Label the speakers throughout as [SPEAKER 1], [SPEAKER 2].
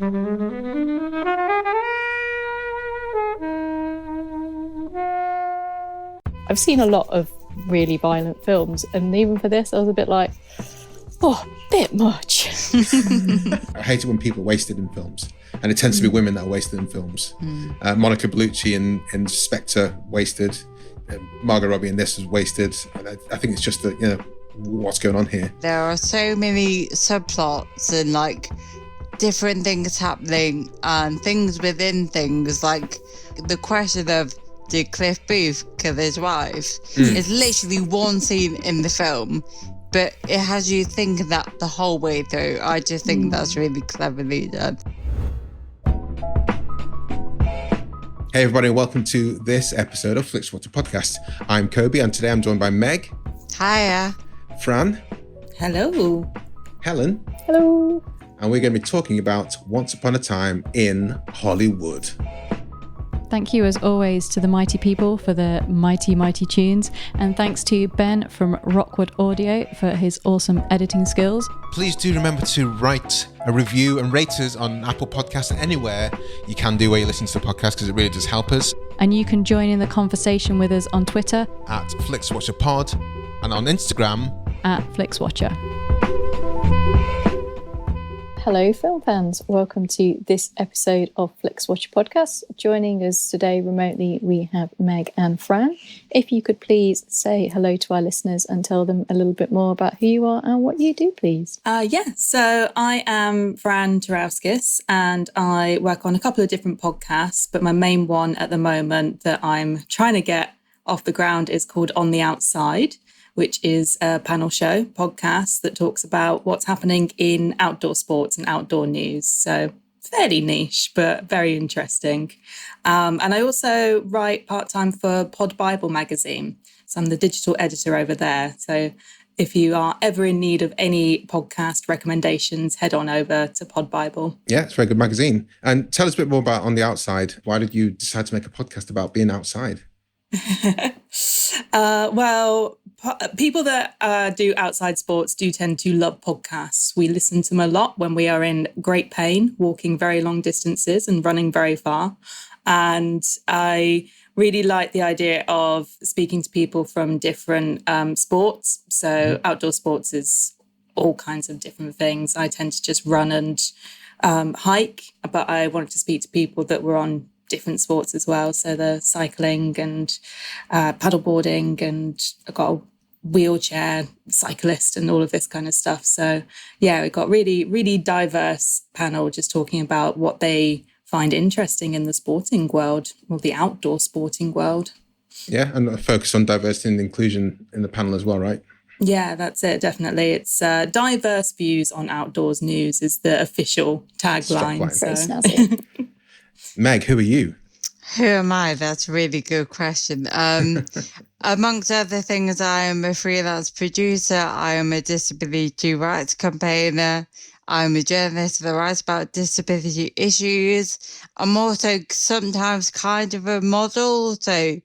[SPEAKER 1] I've seen a lot of really violent films, and even for this I was a bit like, oh, a bit much.
[SPEAKER 2] I hate it when people are wasted in films, and it tends to be women that are wasted in films. Monica Bellucci in Spectre, wasted. Margot Robbie in this is wasted. And I think it's just that, what's going on here.
[SPEAKER 3] There are so many subplots and like different things happening and things within things, like the question of, did Cliff Booth kill his wife? It's literally one scene in the film, but it has you thinking that the whole way through. I just think that's really cleverly done.
[SPEAKER 2] Hey everybody, and welcome to this episode of Flixwatcher podcast. I'm Kobe, and today I'm joined by Meg.
[SPEAKER 3] Hiya.
[SPEAKER 2] Fran.
[SPEAKER 4] Hello.
[SPEAKER 2] Helen.
[SPEAKER 1] Hello.
[SPEAKER 2] And we're going to be talking about Once Upon a Time in Hollywood.
[SPEAKER 5] Thank you as always to the mighty people for the mighty, mighty tunes. And thanks to Ben from Rockwood Audio for his awesome editing skills.
[SPEAKER 6] Please do remember to write a review and rate us on Apple Podcasts and anywhere you can do where you listen to the podcast, because it really does help us.
[SPEAKER 5] And you can join in the conversation with us on Twitter
[SPEAKER 6] At FlixWatcherPod and on Instagram
[SPEAKER 5] at Flixwatcher.
[SPEAKER 1] Hello film fans, welcome to this episode of Flixwatcher podcast. Joining us today remotely we have Meg and Fran. If you could please say hello to our listeners and tell them a little bit more about who you are and what you do, please.
[SPEAKER 4] So I am Fran Turauskis and I work on a couple of different podcasts, but my main one at the moment that I'm trying to get off the ground is called On the Outside, which is a panel show podcast that talks about what's happening in outdoor sports and outdoor news. So fairly niche, but very interesting. And I also write part-time for Pod Bible magazine. So I'm the digital editor over there. So if you are ever in need of any podcast recommendations, head on over to Pod Bible.
[SPEAKER 2] Yeah, it's a very good magazine. And tell us a bit more about On the Outside. Why did you decide to make a podcast about being outside?
[SPEAKER 4] People that do outside sports do tend to love podcasts. We listen to them a lot when we are in great pain, walking very long distances and running very far. And I really like the idea of speaking to people from different sports. So outdoor sports is all kinds of different things. I tend to just run and hike, but I wanted to speak to people that were on different sports as well. So the cycling and paddleboarding, and I've got a wheelchair cyclist and all of this kind of stuff. So yeah, we got really, really diverse panel just talking about what they find interesting in the sporting world, or the outdoor sporting world. Yeah,
[SPEAKER 2] and a focus on diversity and inclusion in the panel as well, right?
[SPEAKER 4] Yeah, that's it, definitely. It's diverse views on outdoors news is the official tagline.
[SPEAKER 1] Very snazzy.
[SPEAKER 2] Meg, who are you?
[SPEAKER 3] Who am I? That's a really good question. Amongst other things, I am a freelance producer. I am a disability rights campaigner. I'm a journalist that writes about disability issues. I'm also sometimes kind of a model. So,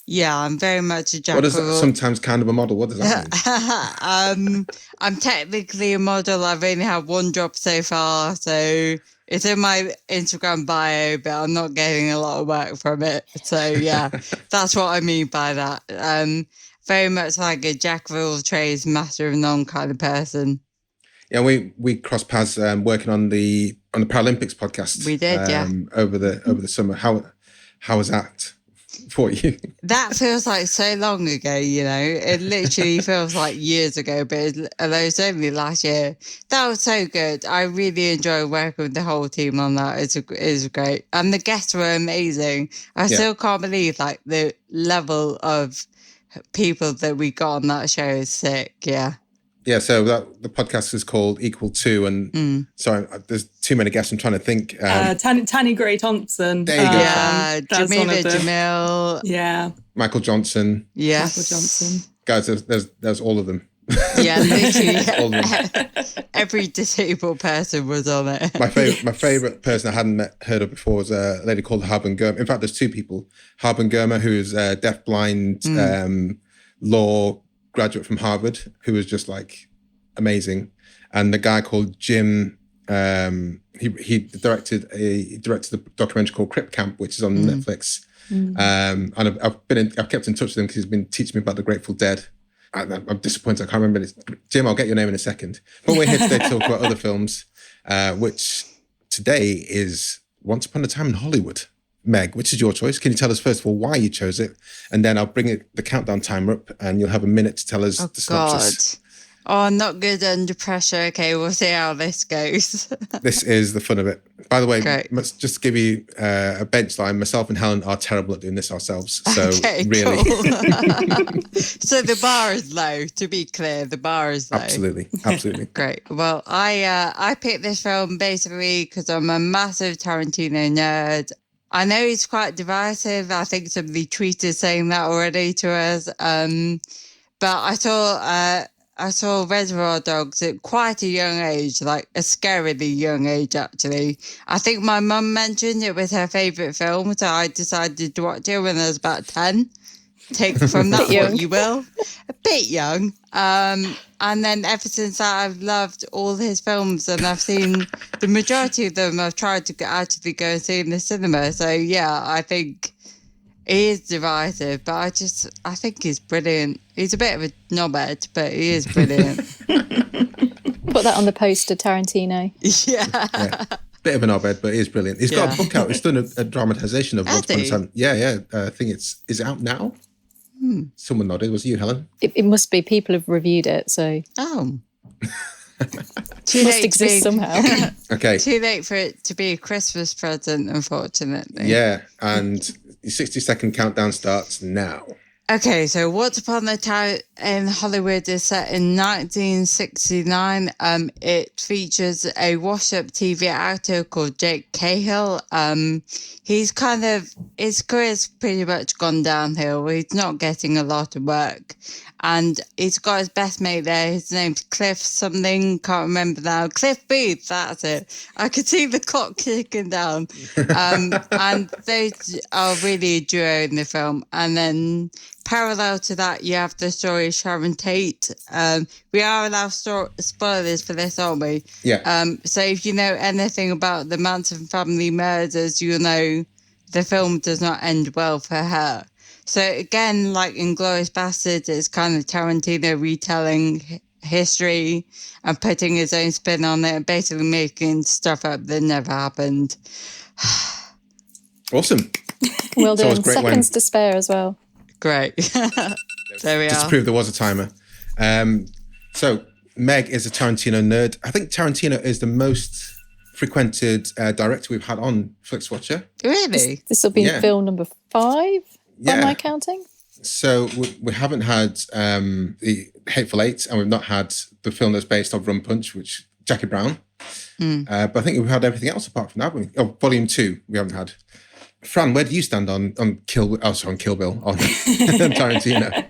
[SPEAKER 3] yeah, I'm very much a jack.
[SPEAKER 2] What is that, sometimes kind of a model? What does that
[SPEAKER 3] mean? I'm technically a model. I've only had one job so far. So it's in my Instagram bio, but I'm not getting a lot of work from it. So, yeah, that's what I mean by that. Very much like a jack of all trades, master of none kind of person.
[SPEAKER 2] Yeah, we crossed paths working on the Paralympics podcast.
[SPEAKER 3] We did, yeah.
[SPEAKER 2] Over the summer. How was that for you?
[SPEAKER 3] That feels like so long ago, It literally feels like years ago, but although it's only last year. That was so good. I really enjoyed working with the whole team on that. It's great. And the guests were amazing. I still can't believe like the level of people that we got on that show is sick, yeah.
[SPEAKER 2] Yeah, so the podcast is called Equal To, and sorry, there's too many guests. I'm trying to think.
[SPEAKER 4] Tanny Gray Thompson.
[SPEAKER 2] There you go.
[SPEAKER 3] Yeah, Jamila.
[SPEAKER 4] Yeah.
[SPEAKER 2] Michael Johnson.
[SPEAKER 3] Yes.
[SPEAKER 4] Michael Johnson.
[SPEAKER 2] Guys, there's all of them.
[SPEAKER 3] Yeah, literally.
[SPEAKER 2] All of them.
[SPEAKER 3] Every disabled person was on it.
[SPEAKER 2] My favorite person I hadn't heard of before was a lady called Haben Germer. In fact, there's two people. Haben Germer, who's deaf-blind law graduate from Harvard, who was just like amazing, and the guy called Jim He directed the documentary called Crip Camp, which is on Netflix. And I've kept in touch with him because he's been teaching me about the Grateful Dead. I'm disappointed I can't remember this. Jim, I'll get your name in a second. But we're here today to talk about other films, which today is Once Upon a Time in Hollywood. Meg, which is your choice? Can you tell us first of all why you chose it? And then I'll bring the countdown timer up and you'll have a minute to tell us the synopsis.
[SPEAKER 3] Oh, not good under pressure. Okay, we'll see how this goes.
[SPEAKER 2] This is the fun of it. By the way, just to give you a benchline, myself and Helen are terrible at doing this ourselves. So really.
[SPEAKER 3] Cool. So the bar is low, to be clear. The bar is low.
[SPEAKER 2] Absolutely.
[SPEAKER 3] Great. Well, I picked this film basically because I'm a massive Tarantino nerd. I know he's quite divisive. I think somebody tweeted saying that already to us. But I saw Reservoir Dogs at quite a young age, like a scarily young age, actually. I think my mum mentioned it was her favourite film, so I decided to watch it when I was about 10. Take from that what you will. A bit young. And then ever since that, I've loved all his films, and I've seen the majority of them. I've tried to actually go and see in the cinema. So, yeah, I think he is divisive, but I think he's brilliant. He's a bit of a knobhead, but he is brilliant.
[SPEAKER 1] Put that on the poster, Tarantino.
[SPEAKER 3] Yeah.
[SPEAKER 2] Bit of a knobhead, but he is brilliant. He's got a book out. He's done a dramatization of Once Upon a Time. Yeah. I think is it out now? Someone nodded. Was it you, Helen?
[SPEAKER 1] It must be. People have reviewed it, so...
[SPEAKER 3] Oh.
[SPEAKER 1] It must exist somehow.
[SPEAKER 2] Okay.
[SPEAKER 3] Too late for it to be a Christmas present, unfortunately.
[SPEAKER 2] Yeah, and your 60-second countdown starts now.
[SPEAKER 3] Okay, so Once Upon a Time in Hollywood is set in 1969. It features a washed-up TV actor called Jake Cahill. His career's pretty much gone downhill. He's not getting a lot of work. And he's got his best mate there. His name's Cliff something, can't remember now. Cliff Booth, that's it. I could see the clock ticking down. And they are really a duo in the film. And then parallel to that, you have the story of Sharon Tate. We are allowed spoilers for this, aren't we?
[SPEAKER 2] Yeah.
[SPEAKER 3] So if you know anything about the Manson family murders, you'll know the film does not end well for her. So again, like Inglourious Basterds, it's kind of Tarantino retelling history and putting his own spin on it, basically making stuff up that never happened.
[SPEAKER 2] Awesome.
[SPEAKER 1] Well done. Seconds to spare as well.
[SPEAKER 3] Great. There we are.
[SPEAKER 2] Just to prove there was a timer. So Meg is a Tarantino nerd. I think Tarantino is the most frequented director we've had on Flixwatcher.
[SPEAKER 3] Really?
[SPEAKER 1] This will be film number 5 by my counting.
[SPEAKER 2] So we haven't had the Hateful Eight, and we've not had the film that's based on Rum Punch, which Jackie Brown. But I think we've had everything else apart from that. Volume 2 we haven't had. Fran, where do you stand on Kill Bill, on Tarantino?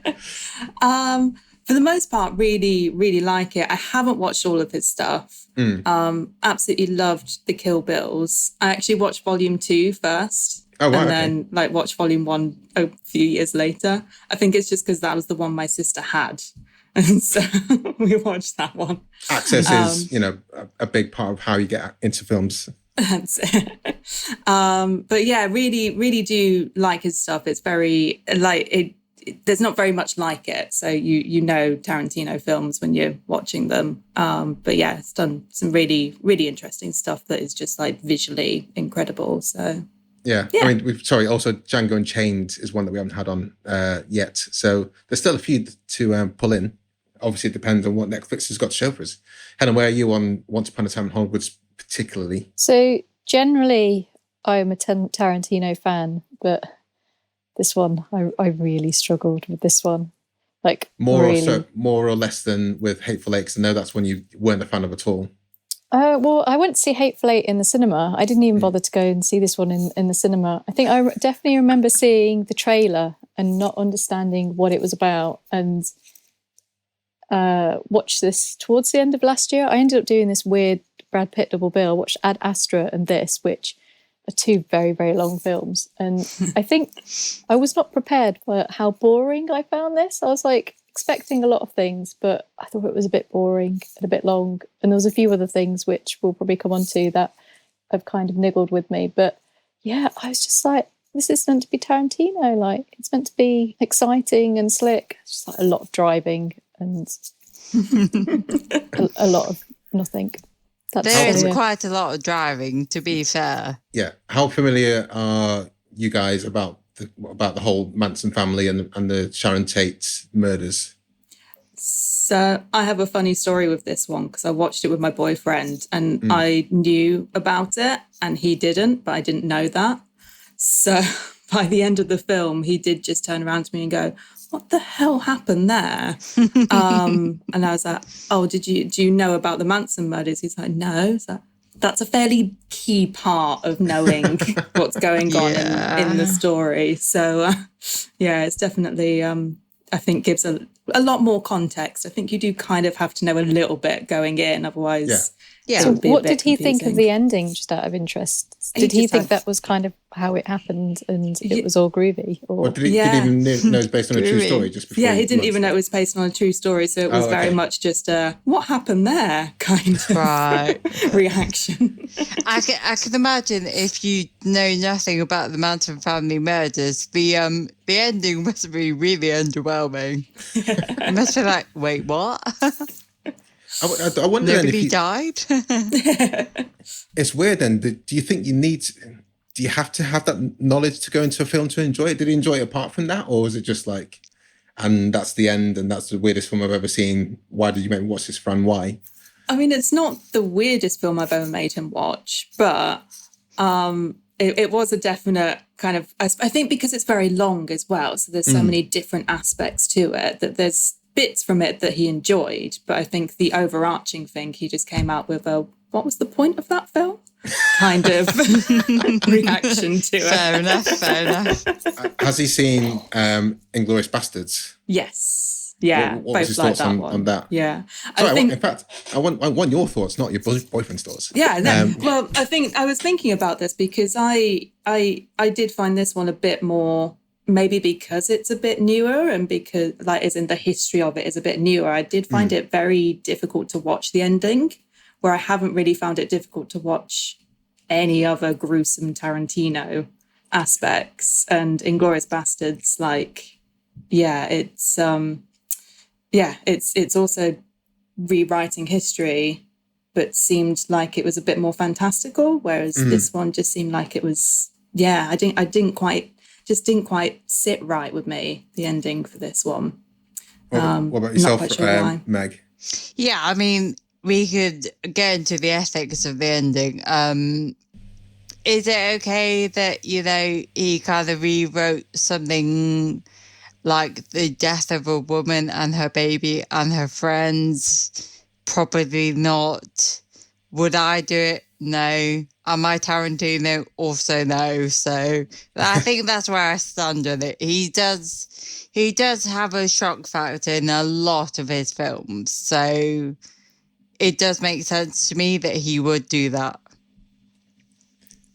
[SPEAKER 4] For the most part, really, really like it. I haven't watched all of his stuff. Absolutely loved the Kill Bills. I actually watched Volume 2 first.
[SPEAKER 2] Oh, wow,
[SPEAKER 4] and then watched Volume 1 a few years later. I think it's just because that was the one my sister had. And so we watched that one.
[SPEAKER 2] Access is, a big part of how you get into films.
[SPEAKER 4] That's it. But yeah, really, really do like his stuff. It's very, there's not very much like it. So you know Tarantino films when you're watching them. But yeah, it's done some really, really interesting stuff that is just visually incredible. So...
[SPEAKER 2] Yeah. I mean, also Django Unchained is one that we haven't had on yet. So there's still a few to pull in. Obviously, it depends on what Netflix has got to show for us. Helen, where are you on Once Upon a Time in Hollywood particularly?
[SPEAKER 1] So generally, I'm a Tarantino fan, but this one, I really struggled with this one.
[SPEAKER 2] More or less than with Hateful Eight, because I know that's one you weren't a fan of at all.
[SPEAKER 1] Well, I went to see Hateful Eight in the cinema. I didn't even bother to go and see this one in the cinema. I think I definitely remember seeing the trailer and not understanding what it was about, and watched this towards the end of last year. I ended up doing this weird Brad Pitt double bill. I watched Ad Astra and this, which are 2 very, very long films. And I think I was not prepared for how boring I found this. I was like, expecting a lot of things, but I thought it was a bit boring and a bit long. And there was a few other things which we'll probably come on to that have kind of niggled with me. But yeah, I was just like, this is meant to be Tarantino. Like, it's meant to be exciting and slick. It's just like a lot of driving and a lot of nothing.
[SPEAKER 3] There is quite a lot of driving, to be fair.
[SPEAKER 2] Yeah. How familiar are you guys about the whole Manson family and the Sharon Tate murders?
[SPEAKER 4] So I have a funny story with this one because I watched it with my boyfriend and I knew about it and he didn't, but I didn't know that. So by the end of the film, he did just turn around to me and go, what the hell happened there? And I was like, oh, do you know about the Manson murders? He's like, no. So that's a fairly key part of knowing what's going on in the story. So it's definitely, I think gives a lot more context. I think you do kind of have to know a little bit going in, otherwise.
[SPEAKER 1] Yeah. So what did he think of the ending, just out of interest? Did he think that was kind of how it happened and it was all groovy? Or
[SPEAKER 2] did he even know it was based on a true story? Just before
[SPEAKER 4] he didn't even know it was based on a true story. So it was very much just a, what happened there kind of reaction.
[SPEAKER 3] I can imagine if you know nothing about the Manson family murders, the ending must be really underwhelming. It must be like, wait, what?
[SPEAKER 2] I wonder
[SPEAKER 3] nobody
[SPEAKER 2] if he
[SPEAKER 3] died.
[SPEAKER 2] It's weird. Then, do you think do you have to have that knowledge to go into a film to enjoy it? Did he enjoy it apart from that, or was it just like, and that's the end, and that's the weirdest film I've ever seen? Why did you make me watch this, Fran? Why?
[SPEAKER 4] I mean, it's not the weirdest film I've ever made him watch, but it was a definite kind of. I think because it's very long as well, so there's so many different aspects to it that there's bits from it that he enjoyed, but I think the overarching thing, he just came out with a, what was the point of that film? Kind of reaction to it.
[SPEAKER 3] Fair enough.
[SPEAKER 2] Has he seen Inglourious Bastards?
[SPEAKER 4] Yes. Yeah.
[SPEAKER 2] What was his thoughts on that?
[SPEAKER 4] Yeah.
[SPEAKER 2] Sorry, in fact, I want your thoughts, not your boyfriend's thoughts.
[SPEAKER 4] Yeah. Well, I was thinking about this because I did find this one a bit more, maybe because it's a bit newer and because, like, as in the history of it is a bit newer, I did find it very difficult to watch the ending, where I haven't really found it difficult to watch any other gruesome Tarantino aspects. And Inglourious Bastards, like, it's also rewriting history, but seemed like it was a bit more fantastical, whereas this one just seemed like it was, I didn't quite sit right with me, the ending for this one.
[SPEAKER 2] What about yourself, sure Meg?
[SPEAKER 3] Yeah, I mean, we could get into the ethics of the ending. Is it okay that, he kind of rewrote something like the death of a woman and her baby and her friends? Probably not. Would I do it? No. Am I Tarantino? Also no. So I think that's where I stand on it. He does have a shock factor in a lot of his films. So it does make sense to me that he would do that.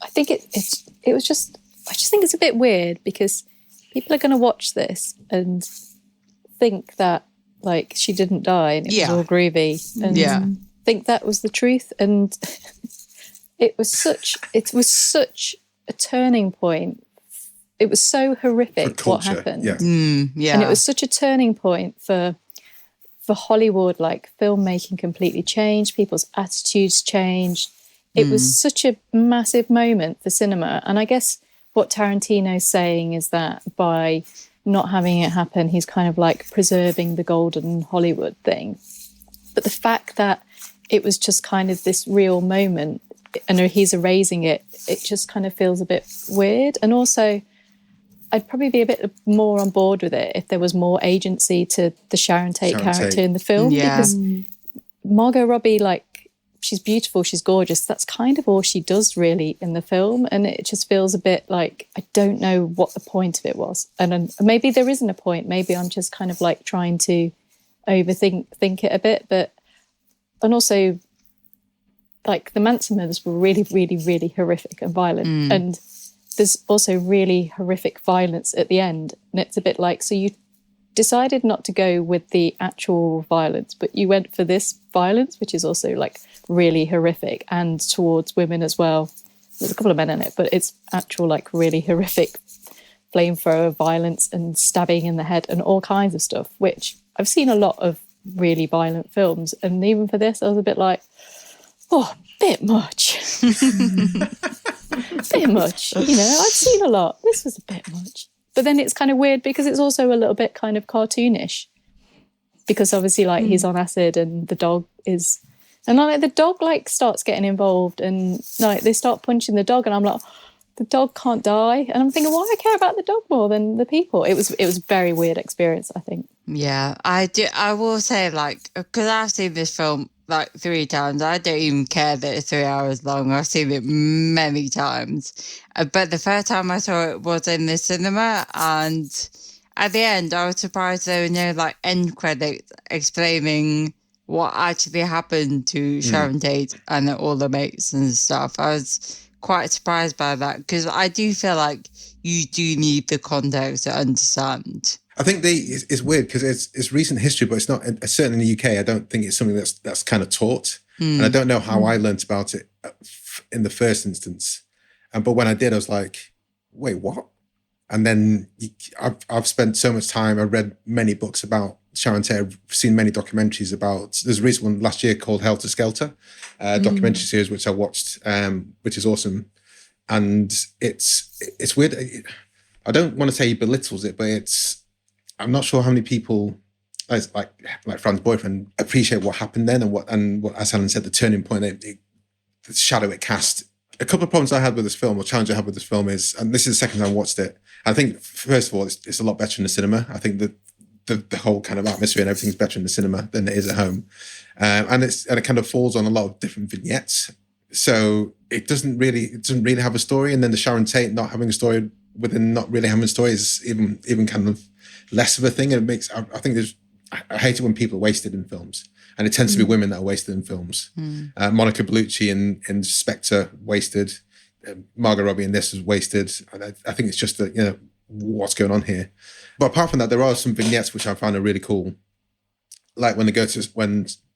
[SPEAKER 1] I think I just think it's a bit weird because people are going to watch this and think that, like, she didn't die and it was all groovy and think that was the truth. And it was such a turning point. It was so horrific what happened. And it was such a turning point for Hollywood, like filmmaking completely changed, people's attitudes changed. It was such a massive moment for cinema. And I guess what Tarantino's saying is that by not having it happen, he's kind of like preserving the golden Hollywood thing. But the fact that it was just kind of this real moment and he's erasing it, it just kind of feels a bit weird. And also, I'd probably be a bit more on board with it if there was more agency to the Sharon Tate character in the film. Because Margot Robbie, like, she's beautiful, she's gorgeous. That's kind of all she does really in the film. And it just feels a bit like, I don't know what the point of it was. And maybe there isn't a point. Maybe I'm just kind of like trying to think it a bit. And also, like, the Manson murders were really, really, really horrific and violent. And there's also really horrific violence at the end. And it's a bit like, so you decided not to go with the actual violence, but you went for this violence, which is also like really horrific and towards women as well. There's a couple of men in it, but it's actual like really horrific flamethrower violence and stabbing in the head and all kinds of stuff, which I've seen a lot of really violent films. And even for this, I was a bit like, oh, bit much. Bit much. You know, I've seen a lot. This was a bit much. But then it's kind of weird because it's also a little bit kind of cartoonish. Because obviously, like, he's on acid and the dog is... And like the dog like starts getting involved and like they start punching the dog and I'm like, the dog can't die. And I'm thinking, why do I care about the dog more than the people? It was a very weird experience, I think.
[SPEAKER 3] Yeah, I will say, like, because I've seen this film like 3 times. I don't even care that it's 3 hours long. I've seen it many times. But the first time I saw it was in the cinema, and at the end, I was surprised there were no like end credits explaining what actually happened to Sharon Tate and all the mates and stuff. I was quite surprised by that because I do feel like you do need the context to understand.
[SPEAKER 2] I think it's weird because it's recent history, but it's not, certainly in the UK, I don't think it's something that's kind of taught. And I don't know how I learnt about it in the first instance. But when I did, I was like, wait, what? And then I've spent so much time, I've read many books about Sharon Tate, I've seen many documentaries about, there's a recent one last year called Helter Skelter, documentary series, which I watched, which is awesome. And it's weird. I don't want to say he belittles it, but I'm not sure how many people, like Fran's boyfriend, appreciate what happened then and what, as Helen said, the turning point, the shadow it cast. A couple of problems I had with this film, or challenge I had with this film is, and this is the second time I watched it, I think, first of all, it's a lot better in the cinema. I think that the whole kind of atmosphere and everything's better in the cinema than it is at home. And it kind of falls on a lot of different vignettes. So it doesn't really have a story. And then the Sharon Tate not having a story within not really having a story is even kind of less of a thing. And it makes, I think I hate it when people are wasted in films. And it tends to be women that are wasted in films. Monica Bellucci in Spectre, wasted. Margot Robbie in this is wasted. And I think it's just that, you know, what's going on here. But apart from that, there are some vignettes which I found are really cool. Like when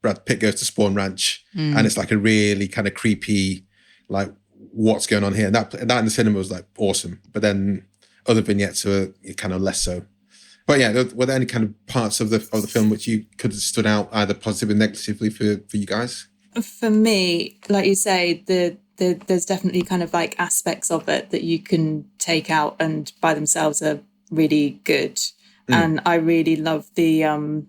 [SPEAKER 2] Brad Pitt goes to Spawn Ranch, and it's like a really kind of creepy, like, what's going on here? And that in the cinema was like awesome. But then other vignettes are kind of less so. But yeah, were there any kind of parts of the film which you could have stood out either positively or negatively for you guys?
[SPEAKER 4] For me, like you say, there's definitely kind of like aspects of it that you can take out and by themselves are really good. And I really love the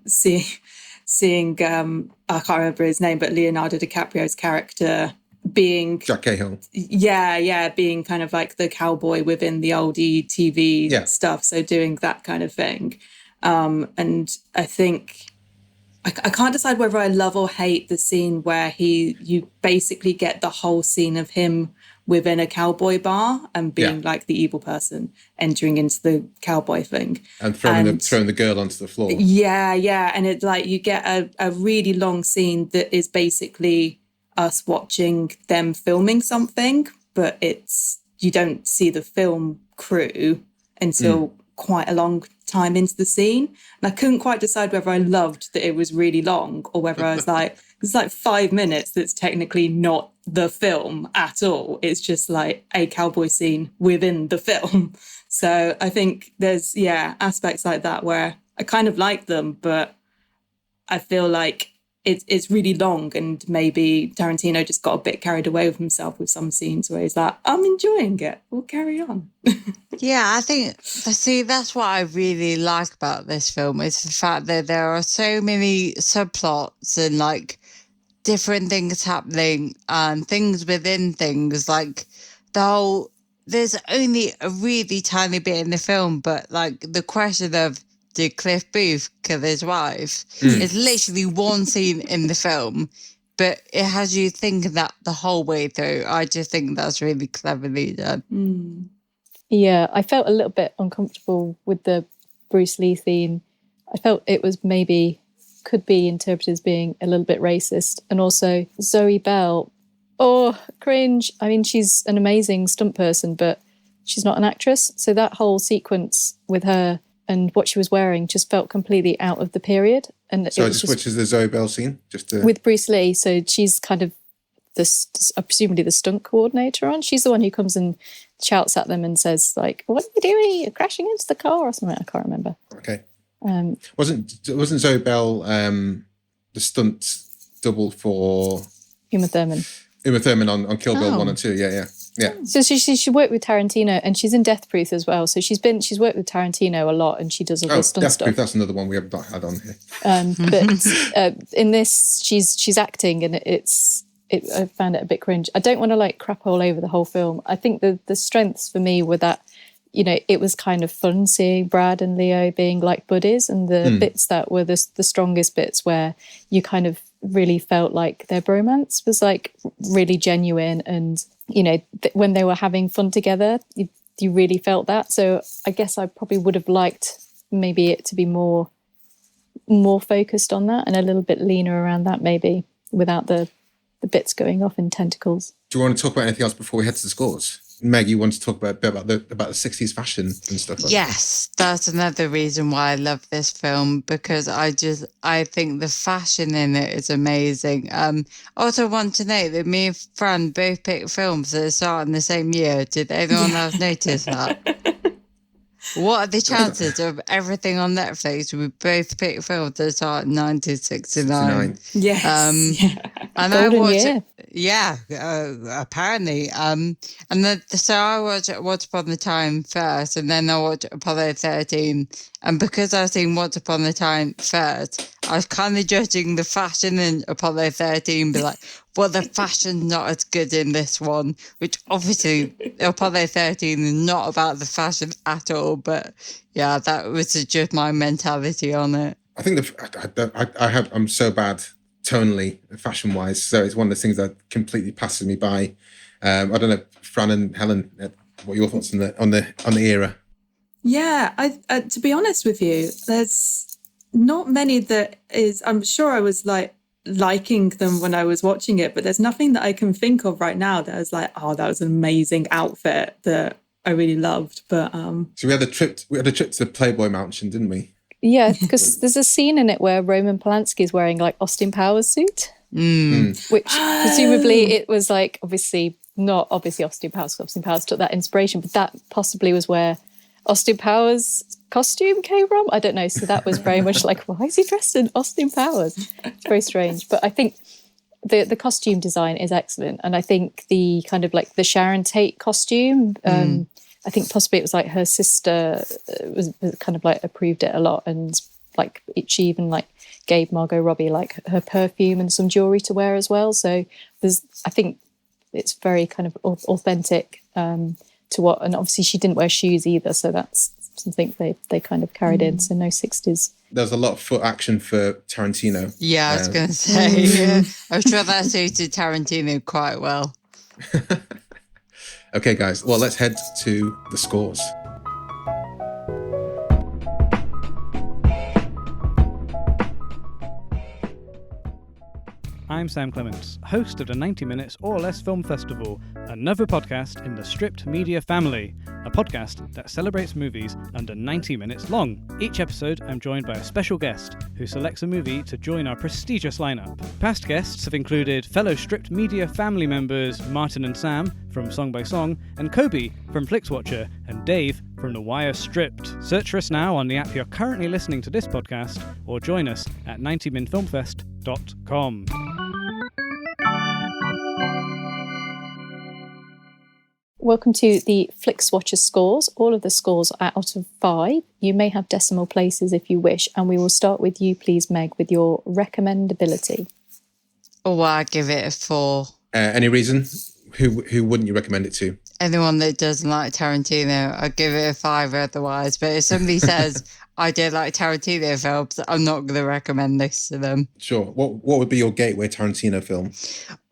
[SPEAKER 4] seeing I can't remember his name, but Leonardo DiCaprio's character being
[SPEAKER 2] Jack Cahill.
[SPEAKER 4] Yeah, being kind of like the cowboy within the oldie TV stuff. So doing that kind of thing. And I think I can't decide whether I love or hate the scene where you basically get the whole scene of him within a cowboy bar and being like the evil person entering into the cowboy thing
[SPEAKER 2] and throwing the girl onto the floor.
[SPEAKER 4] Yeah, and it's like you get a really long scene that is basically us watching them filming something, but you don't see the film crew until quite a long time into the scene. And I couldn't quite decide whether I loved that it was really long or whether I was like, it's like 5 minutes that's technically not the film at all. It's just like a cowboy scene within the film. So I think there's, aspects like that where I kind of like them, but I feel like it's really long, and maybe Tarantino just got a bit carried away with himself with some scenes where he's like, I'm enjoying it, we'll carry on.
[SPEAKER 3] Yeah, I think, that's what I really like about this film is the fact that there are so many subplots and like different things happening and things within things. Like there's only a really tiny bit in the film, but like the question of, did Cliff Booth kill his wife? It's literally one scene in the film, but it has you thinking that the whole way through. I just think that's really cleverly done.
[SPEAKER 1] Yeah, I felt a little bit uncomfortable with the Bruce Lee theme. I felt it was could be interpreted as being a little bit racist. And also Zoe Bell, cringe. I mean, she's an amazing stunt person, but she's not an actress. So that whole sequence with her and what she was wearing just felt completely out of the period. And
[SPEAKER 2] So which is the Zoe Bell scene?
[SPEAKER 1] With Bruce Lee. So she's kind of presumably the stunt coordinator on. She's the one who comes and shouts at them and says, like, what are you doing? You're crashing into the car or something. I can't remember.
[SPEAKER 2] Okay. Wasn't Zoe Bell the stunt double for
[SPEAKER 1] Uma Thurman
[SPEAKER 2] on Kill Bill 1 and 2? Yeah.
[SPEAKER 1] So she worked with Tarantino, and she's in Death Proof as well. So she's worked with Tarantino a lot, and she does all the stunt
[SPEAKER 2] Death
[SPEAKER 1] stuff.
[SPEAKER 2] Proof, that's another one we have not had on here.
[SPEAKER 1] But in this, she's acting, and I found it a bit cringe. I don't want to like crap all over the whole film. I think the strengths for me were that, you know, it was kind of fun seeing Brad and Leo being like buddies, and the bits that were the strongest bits where you kind of really felt like their bromance was like really genuine, and you know, when they were having fun together, you really felt that. So I guess I probably would have liked maybe it to be more focused on that and a little bit leaner around that, maybe without the bits going off in tentacles.
[SPEAKER 2] Do you want to talk about anything else before we head to the scores? Meg, you want to talk about the 60s fashion and stuff like that?
[SPEAKER 3] Yes, that's another reason why I love this film, because I think the fashion in it is amazing. Also want to note that me and Fran both picked films that start in the same year. Did anyone else notice that? What are the chances of everything on Netflix? We both picked films that start in 1969.
[SPEAKER 4] Yes.
[SPEAKER 3] And
[SPEAKER 1] Golden
[SPEAKER 3] I watched
[SPEAKER 1] year.
[SPEAKER 3] Yeah, apparently. So I watched Once Upon a Time first, and then I watched Apollo 13. And because I've seen Once Upon a Time first, I was kind of judging the fashion in Apollo 13, be like, well, the fashion's not as good in this one, which obviously Apollo 13 is not about the fashion at all. But yeah, that was just my mentality on it.
[SPEAKER 2] I think I'm so bad tonally, fashion wise, so it's one of the things that completely passes me by. I don't know, Fran and Helen, what are your thoughts on the era?
[SPEAKER 4] Yeah, I to be honest with you, there's not many that is. I'm sure I was like liking them when I was watching it, but there's nothing that I can think of right now that was like, oh, that was an amazing outfit that I really loved. But
[SPEAKER 2] so we had a trip to the Playboy Mansion, didn't we?
[SPEAKER 1] Yeah, because there's a scene in it where Roman Polanski is wearing like Austin Powers suit, which presumably it was like not obviously Austin Powers. Austin Powers took that inspiration, but that possibly was where Austin Powers' costume came from. I don't know. So that was very much like, why is he dressed in Austin Powers? It's very strange. But I think the costume design is excellent, and I think the kind of like the Sharon Tate costume. I think possibly it was like her sister was kind of like approved it a lot, and like she even like gave Margot Robbie like her perfume and some jewelry to wear as well. So I think it's very kind of authentic to what, and obviously she didn't wear shoes either, so that's something they kind of carried in. So no 60s.
[SPEAKER 2] There's a lot of foot action for Tarantino.
[SPEAKER 3] Yeah, I was going to say, I'm sure that suited Tarantino quite well.
[SPEAKER 2] Okay, guys. Well, let's head to the scores.
[SPEAKER 7] I'm Sam Clements, host of the 90 Minutes or Less Film Festival, another podcast in the Stripped Media family, a podcast that celebrates movies under 90 minutes long. Each episode, I'm joined by a special guest who selects a movie to join our prestigious lineup. Past guests have included fellow Stripped Media family members Martin and Sam from Song by Song, and Kobe from Flixwatcher, and Dave from The Wire Stripped. Search for us now on the app you're currently listening to this podcast, or join us at 90minfilmfest.com.
[SPEAKER 1] Welcome to the Flixwatcher scores. All of the scores are out of 5. You may have decimal places if you wish, and we will start with you, please, Meg, with your recommendability.
[SPEAKER 3] Oh, I give it a 4.
[SPEAKER 2] Any reason? Who wouldn't you recommend it to?
[SPEAKER 3] Anyone that doesn't like Tarantino, I'd give it a 5 otherwise. But if somebody says, I don't like Tarantino films, I'm not going to recommend this to them.
[SPEAKER 2] Sure. What would be your gateway Tarantino film?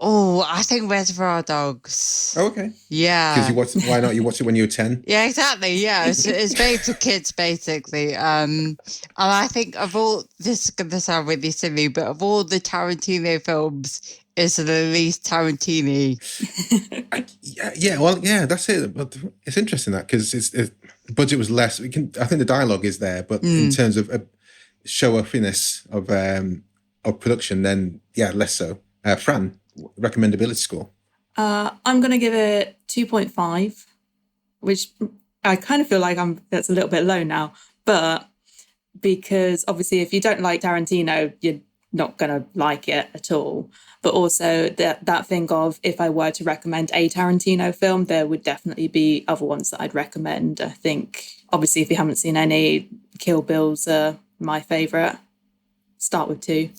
[SPEAKER 3] Oh, I think Reservoir Dogs.
[SPEAKER 2] Oh, okay.
[SPEAKER 3] Yeah.
[SPEAKER 2] Because why not? You watched it when you were 10?
[SPEAKER 3] Yeah, exactly. Yeah, it's made for kids, basically. And I think of all, this is going to sound really silly, but of all the Tarantino films, it's the least Tarantino.
[SPEAKER 2] Yeah, that's it. But it's interesting that because it's the budget was less. I think the dialogue is there, but in terms of show-offiness of production, then less so. Fran, recommendability score?
[SPEAKER 4] I'm going to give it 2.5, which I kind of feel like that's a little bit low now, but because obviously if you don't like Tarantino, you're not going to like it at all. But also that thing of, if I were to recommend a Tarantino film, there would definitely be other ones that I'd recommend. I think, obviously, if you haven't seen any, Kill Bill's my favourite. Start with 2.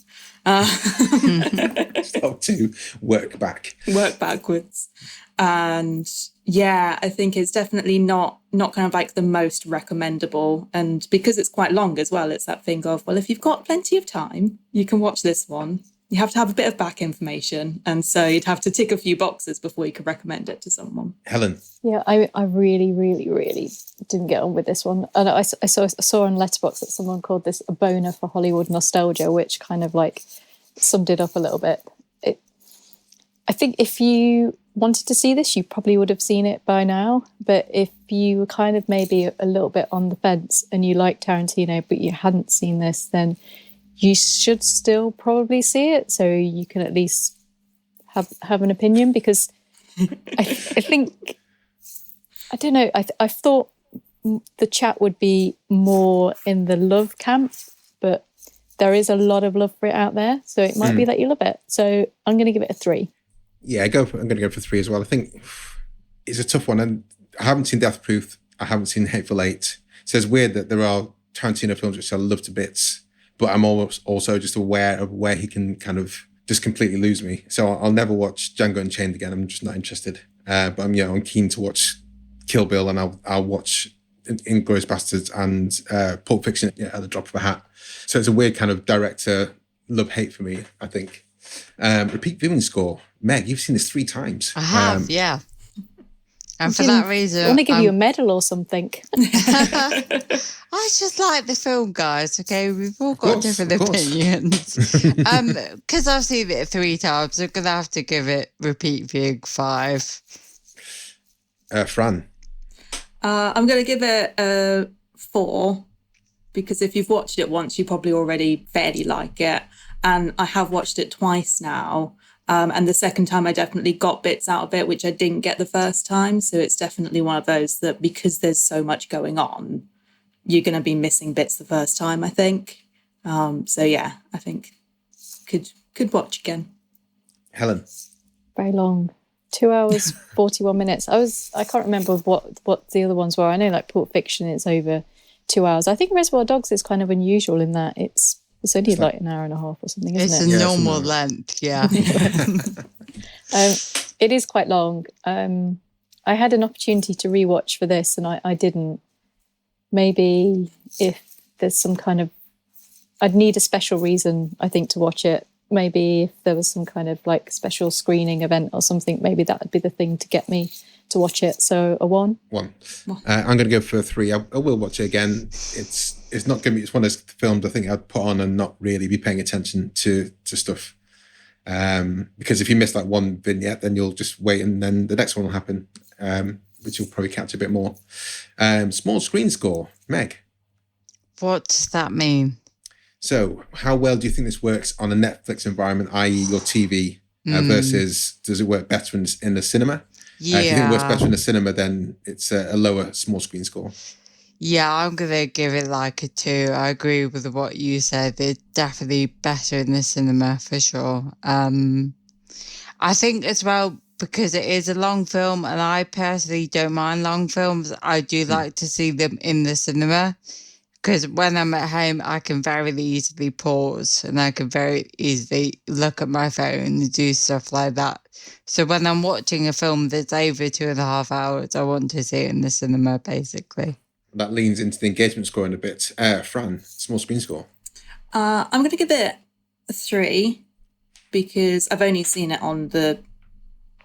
[SPEAKER 2] Start with 2, work backwards.
[SPEAKER 4] And yeah, I think it's definitely not kind of like the most recommendable. And because it's quite long as well, it's that thing of, well, if you've got plenty of time, you can watch this one. You have to have a bit of back information. And so you'd have to tick a few boxes before you could recommend it to someone.
[SPEAKER 2] Helen?
[SPEAKER 1] Yeah, I really, really, really didn't get on with this one. And I saw on Letterboxd that someone called this a boner for Hollywood nostalgia, which kind of like summed it up a little bit. I think if you wanted to see this, you probably would have seen it by now. But if you were kind of maybe a little bit on the fence and you like Tarantino, but you hadn't seen this, then you should still probably see it, so you can at least have an opinion. Because I think, I don't know, I thought the chat would be more in the love camp, but there is a lot of love for it out there, so it might be that you love it. So I'm going to give it a 3.
[SPEAKER 2] Yeah, I'm going to go for 3 as well. I think it's a tough one, and I haven't seen Death Proof. I haven't seen Hateful Eight. So it's weird that there are Tarantino films which I love to bits, but I'm also just aware of where he can kind of just completely lose me. So I'll never watch Django Unchained again. I'm just not interested. But I'm keen to watch Kill Bill, and I'll watch Inglourious Bastards and Pulp Fiction at the drop of a hat. So it's a weird kind of director love-hate for me, I think. Repeat viewing score. Meg, you've seen this 3 times.
[SPEAKER 3] I have, yeah. And for that reason,
[SPEAKER 1] I want to give you a medal or something.
[SPEAKER 3] I just like the film, guys. Okay, we've all got different opinions. Because I've seen it 3 times, I'm gonna have to give it repeat viewing 5.
[SPEAKER 2] Fran,
[SPEAKER 4] I'm gonna give it a 4, because if you've watched it once, you probably already fairly like it. And I have watched it twice now. And the second time I definitely got bits out of it, which I didn't get the first time. So it's definitely one of those that, because there's so much going on, you're going to be missing bits the first time, I think. So yeah, I think could watch again.
[SPEAKER 2] Helen?
[SPEAKER 1] Very long. 2 hours, 41 minutes. I can't remember what the other ones were. I know like Pulp Fiction, it's over 2 hours. I think Reservoir Dogs is kind of unusual in that it's only like an hour and a half or something, isn't it?
[SPEAKER 3] It's a normal length, yeah.
[SPEAKER 1] It is quite long. I had an opportunity to rewatch for this and I didn't. Maybe if there's some kind of... I'd need a special reason, I think, to watch it. Maybe if there was some kind of like special screening event or something, maybe that would be the thing to get me to watch it. So a 1.
[SPEAKER 2] 1. I'm going to go for a 3. I will watch it again. It's not going to be. It's one of those films I think I'd put on and not really be paying attention to stuff. Because if you miss like one vignette, then you'll just wait and then the next one will happen, which you'll probably catch a bit more. Small screen score, Meg.
[SPEAKER 3] What does that mean?
[SPEAKER 2] So, how well do you think this works on a Netflix environment, i.e., your TV, versus does it work better in the cinema?
[SPEAKER 3] Yeah.
[SPEAKER 2] If you think it works better in the cinema, then it's a lower small screen score.
[SPEAKER 3] Yeah, I'm going to give it like a 2. I agree with what you said. It's definitely better in the cinema for sure. I think as well, because it is a long film and I personally don't mind long films, I do like to see them in the cinema. Because when I'm at home, I can very easily pause and I can very easily look at my phone and do stuff like that. So when I'm watching a film that's over 2.5 hours, I want to see it in the cinema, basically.
[SPEAKER 2] That leans into the engagement score in a bit. Fran, small screen score.
[SPEAKER 4] I'm going to give it a 3 because I've only seen it on the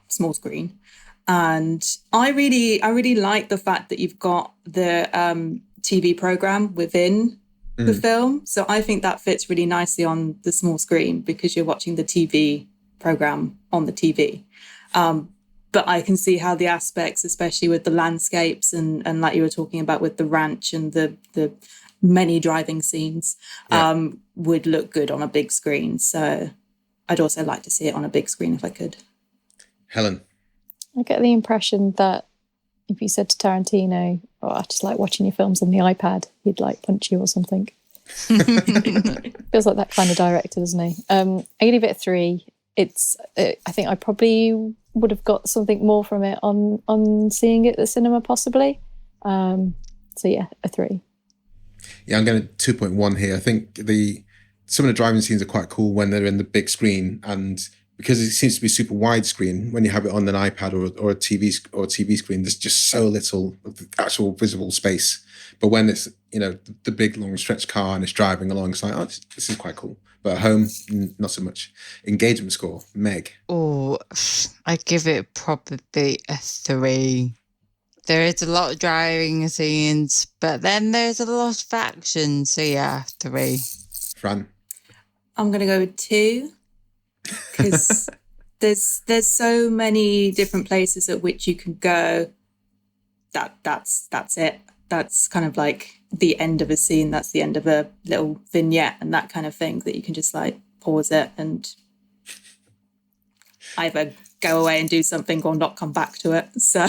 [SPEAKER 4] small screen. And I really like the fact that you've got the TV program within the film. So I think that fits really nicely on the small screen because you're watching the TV program on the TV. but I can see how the aspects, especially with the landscapes and like you were talking about with the ranch and the many driving scenes, would look good on a big screen. So I'd also like to see it on a big screen if I could.
[SPEAKER 2] Helen?
[SPEAKER 1] I get the impression that if you said to Tarantino, "Oh, I just like watching your films on the iPad," he'd like punch you or something. Feels like that kind of director, doesn't he? I give it a 3. I think I probably would have got something more from it on seeing it at the cinema, possibly. So yeah, a 3.
[SPEAKER 2] Yeah, I'm going to 2.1 here. I think some of the driving scenes are quite cool when they're in the big screen, and because it seems to be super widescreen, when you have it on an iPad or a TV screen, there's just so little of the actual visible space. But when it's, the big long stretch car and it's driving along, it's like, oh, this is quite cool. But at home, not so much. Engagement score, Meg?
[SPEAKER 3] Oh, I give it probably a 3. There is a lot of driving scenes, but then there's a lot of action. So yeah, 3.
[SPEAKER 2] Fran?
[SPEAKER 4] I'm going to go with 2. Because there's so many different places at which you can go. That's it. That's kind of like the end of a scene. That's the end of a little vignette and that kind of thing, that you can just like pause it and either go away and do something or not come back to it. So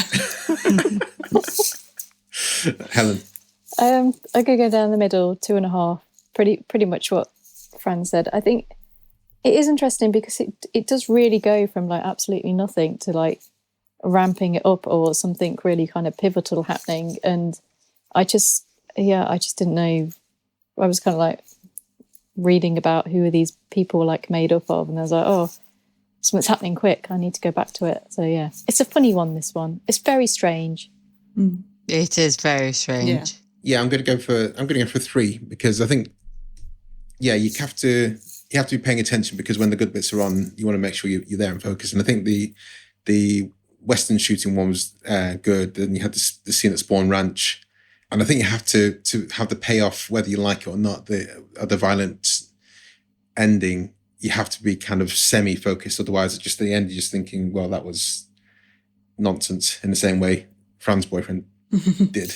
[SPEAKER 2] Helen?
[SPEAKER 1] I could go down the middle, 2.5. Pretty much what Fran said. I think it is interesting because it does really go from like absolutely nothing to like ramping it up or something really kind of pivotal happening. And I just didn't know. I was kind of like reading about who are these people like made up of, and I was like, oh, something's happening quick. I need to go back to it. So yeah, it's a funny one. This one, it's very strange.
[SPEAKER 3] It is very strange.
[SPEAKER 2] Yeah, I'm going to go for 3 because I think, you have to be paying attention, because when the good bits are on, you want to make sure you're there and focus. And I think the Western shooting one was good. Then you had the scene at Spawn Ranch, and I think you have to have the payoff, whether you like it or not. The violent ending, you have to be kind of semi-focused. Otherwise, at just the end, you're just thinking, well, that was nonsense, in the same way Fran's boyfriend did.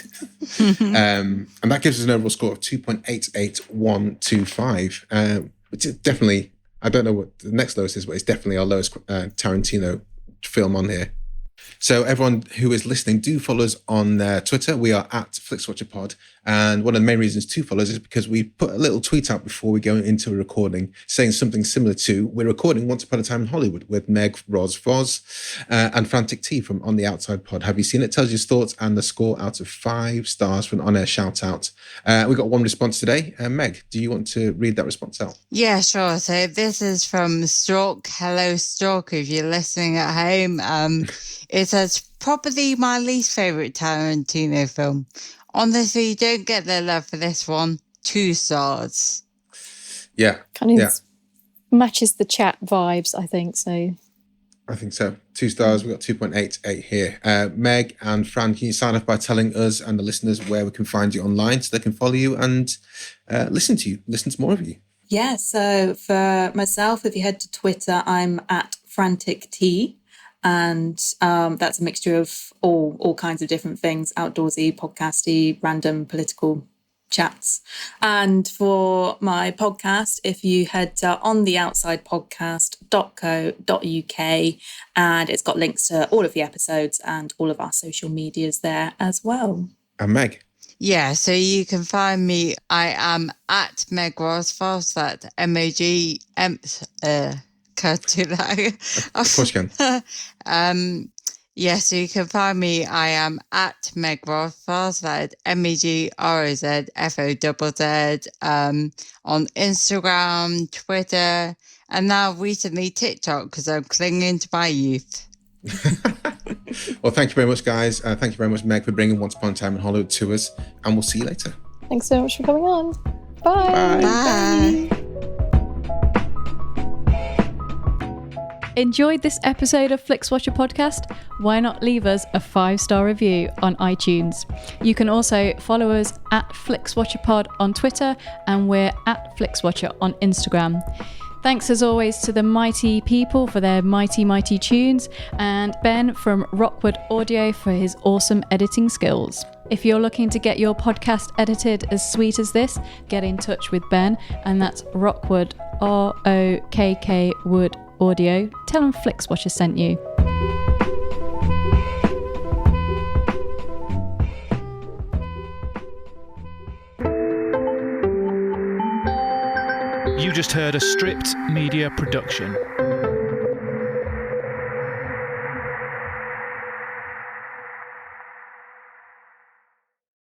[SPEAKER 2] And that gives us an overall score of 2.88125, which is definitely, I don't know what the next lowest is, but it's definitely our lowest Tarantino film on here. So everyone who is listening, do follow us on Twitter. We are at FlixWatcherPod. And one of the main reasons to follow us is because we put a little tweet out before we go into a recording saying something similar to, we're recording Once Upon a Time in Hollywood with Meg Fozzard and Frantic T from On the Outside Pod. Have you seen it? Tells you his thoughts and the score out of 5 stars for an on-air shout out. We got one response today. Meg, do you want to read that response out?
[SPEAKER 3] Yeah, sure. So this is from Stork. Hello, Stork, if you're listening at home. It says, probably my least favourite Tarantino film. Honestly, don't get their love for this one. 2 stars.
[SPEAKER 2] Yeah.
[SPEAKER 1] Kind of matches the chat vibes, I think. So
[SPEAKER 2] I think so. 2 stars. We've got 2.88 here. Meg and Fran, can you sign off by telling us and the listeners where we can find you online so they can follow you and listen to more of you?
[SPEAKER 4] Yeah, so for myself, if you head to Twitter, I'm at Frantic T. And that's a mixture of all kinds of different things, outdoorsy, podcasty, random political chats. And for my podcast, if you head to ontheoutsidepodcast.co.uk, and it's got links to all of the episodes and all of our social medias there as well.
[SPEAKER 2] And Meg?
[SPEAKER 3] Yeah, so you can find me. I am at Meg Fozzard, that's MAG. Can't do that.
[SPEAKER 2] Of course you can.
[SPEAKER 3] Yeah, so you can find me. I am at Meg Fozzard, MEGROZFOZZ, on Instagram, Twitter, and now recently TikTok, because I'm clinging to my youth.
[SPEAKER 2] Well, thank you very much, guys. Thank you very much, Meg, for bringing Once Upon a Time in Hollywood to us, and we'll see you later.
[SPEAKER 1] Thanks so much for coming on. Bye.
[SPEAKER 3] Bye.
[SPEAKER 5] Enjoyed this episode of Flixwatcher podcast? Why not leave us a 5-star review on iTunes? You can also follow us at FlixWatcherPod on Twitter, and we're at FlixWatcher on Instagram. Thanks as always to the mighty people for their mighty, mighty tunes, and Ben from Rockwood Audio for his awesome editing skills. If you're looking to get your podcast edited as sweet as this, get in touch with Ben, and that's Rockwood, ROKK Wood Audio. Tell them Flixwatcher sent you.
[SPEAKER 8] You just heard a Stripped Media production.